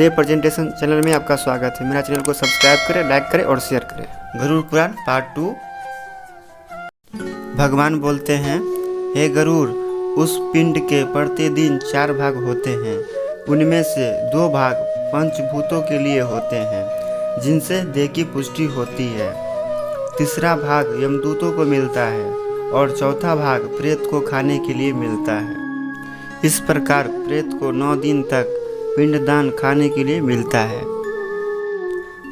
देव presentation channel में आपका स्वागत है। मेरा चैनल को सब्सक्राइब करें, लाइक करें और शेयर करें। गरुड़ पुराण पार्ट 2। भगवान बोलते हैं, हे गरुड़, उस पिंड के प्रतिदिन 4 भाग होते हैं। उनमें से 2 भाग पंचभूतों के लिए होते हैं, जिनसे देह की पुष्टि होती है। तीसरा भाग यमदूतों को मिलता है और चौथा भाग प्रेत को खाने के लिए मिलता है। इस प्रकार प्रेत को 9 दिन तक पिंडदान खाने के लिए मिलता है।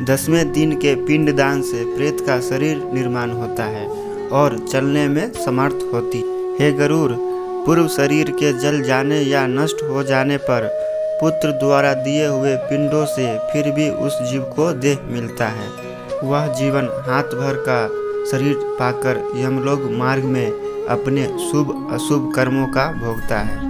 10वें दिन के पिंडदान से प्रेत का शरीर निर्माण होता है और चलने में समर्थ होती। हे गरुड़, पूर्व शरीर के जल जाने या नष्ट हो जाने पर पुत्र द्वारा दिए हुए पिंडों से फिर भी उस जीव को देह मिलता है। वह जीवन हाथ भर का शरीर पाकर यमलोक मार्ग में अपने शुभ अशुभ कर्मों का भोगता है।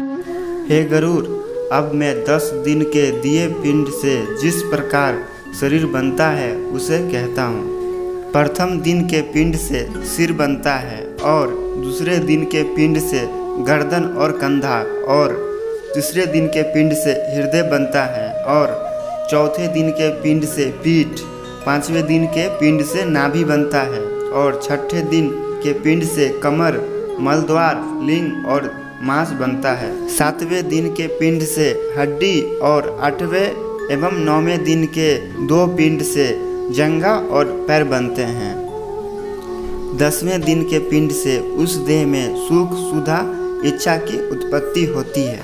हे गरुड़, अब मैं 10 दिन के दिए पिंड से जिस प्रकार शरीर बनता है उसे कहता हूँ। प्रथम दिन के पिंड से सिर बनता है और दूसरे दिन के पिंड से गर्दन और कंधा और तीसरे दिन के पिंड से हृदय बनता है और चौथे दिन के पिंड से पीठ, 5वें दिन के पिंड से नाभि बनता है और 6ठे दिन के पिंड से कमर, मलद्वार, लिंग और मांस बनता है। 7वें दिन के पिंड से हड्डी और 8वें एवं 9वें दिन के 2 पिंड से जंघा और पैर बनते हैं। 10वें दिन के पिंड से उस देह में सुख, सुधा, इच्छा की उत्पत्ति होती है।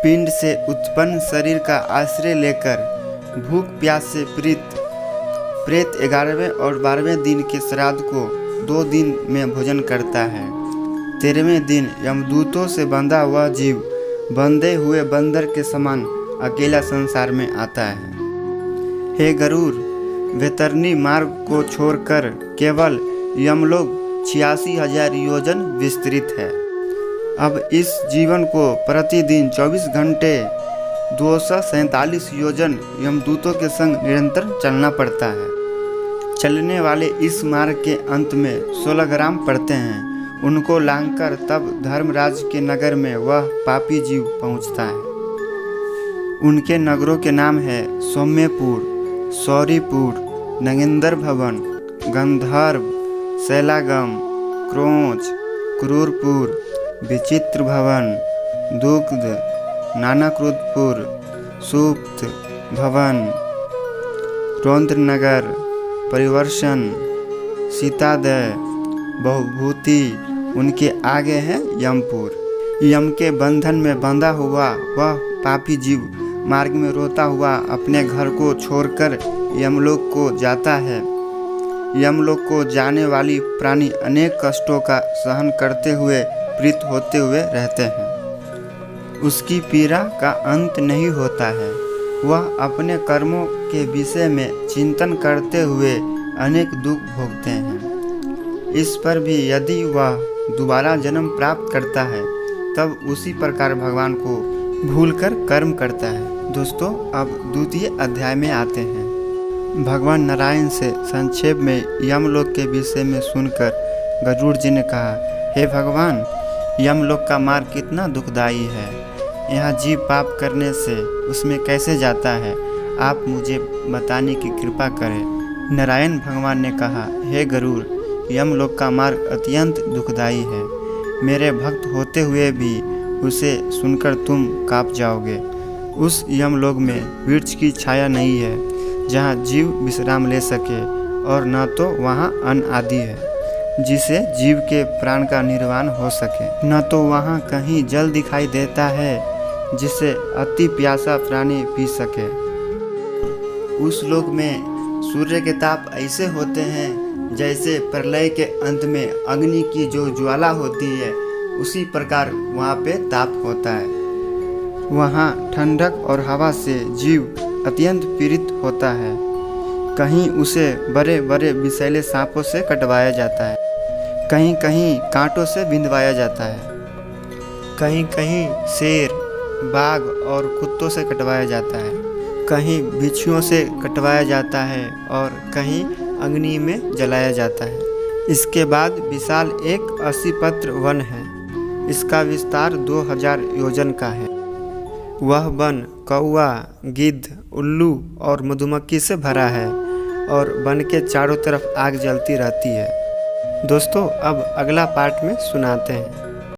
पिंड से उत्पन्न शरीर का आश्रय लेकर भूख प्यास से प्रेत 11वें और 12वें दिन के श्राद्ध को 2 दिन में भोजन करता है। 13वें दिन यमदूतों से बंधा हुआ जीव बंधे हुए बंदर के समान अकेला संसार में आता है। हे गरुड़, वैतरणी मार्ग को छोड़कर केवल यमलोक 86,000 योजन विस्तृत है। अब इस जीवन को प्रतिदिन 24 घंटे 247 योजन यमदूतों के संग निरंतर चलना पड़ता है। चलने वाले इस मार्ग के अंत में 16 ग्राम पड़ते हैं। उनको लांघकर तब धर्मराज के नगर में वह पापी जीव पहुंचता है। उनके नगरों के नाम है सौम्यपुर, सौरीपुर, नगेंद्र भवन, गंधर्व, शैलागम, क्रोच, क्रूरपुर, विचित्र भवन, दुग्ध, नानाक्रुतपुर, सुप्त भवन, रौद्रनगर, परिवर्षण, सीतादय, बहुभूति। उनके आगे है यमपुर। यम के बंधन में बंधा हुआ वह पापी जीव मार्ग में रोता हुआ अपने घर को छोड़कर यमलोक को जाता है। यमलोक को जाने वाली प्राणी अनेक कष्टों का सहन करते हुए प्रीत होते हुए रहते हैं। उसकी पीड़ा का अंत नहीं होता है। वह अपने कर्मों के विषय में चिंतन करते हुए अनेक दुख भोगते हैं। इस पर भी यदि वह दोबारा जन्म प्राप्त करता है तब उसी प्रकार भगवान को भूलकर कर्म करता है। दोस्तों, अब 2 अध्याय में आते हैं। भगवान नारायण से संक्षेप में यमलोक के विषय में सुनकर गरुड़ जी ने कहा, हे भगवान, यमलोक का मार्ग कितना दुखदायी है। यहाँ जीव पाप करने से उसमें कैसे जाता है, आप मुझे बताने की कृपा करें। नारायण भगवान ने कहा, हे गरुड़, यमलोक का मार्ग अत्यंत दुखदायी है। मेरे भक्त होते हुए भी उसे सुनकर तुम कांप जाओगे। उस यमलोक में वृक्ष की छाया नहीं है जहाँ जीव विश्राम ले सके और न तो वहाँ अन्न आदि है जिसे जीव के प्राण का निर्वाण हो सके, न तो वहाँ कहीं जल दिखाई देता है जिसे अति प्यासा प्राणी पी सके। उस लोक में सूर्य के ताप ऐसे होते हैं जैसे प्रलय के अंत में अग्नि की जो ज्वाला होती है उसी प्रकार वहाँ पे ताप होता है। वहाँ ठंडक और हवा से जीव अत्यंत पीड़ित होता है। कहीं उसे बड़े बड़े विषैले सांपों से कटवाया जाता है, कहीं कहीं कांटों से बिंधवाया जाता है, कहीं कहीं शेर, बाघ और कुत्तों से कटवाया जाता है, कहीं बिच्छुओं से कटवाया जाता है और कहीं अग्नि में जलाया जाता है। इसके बाद विशाल एक 80 पत्र वन है। इसका विस्तार 2000 योजन का है। वह वन कौवा, गिद्ध, उल्लू और मधुमक्खी से भरा है और वन के चारों तरफ आग जलती रहती है। दोस्तों अब अगला पार्ट में सुनाते हैं।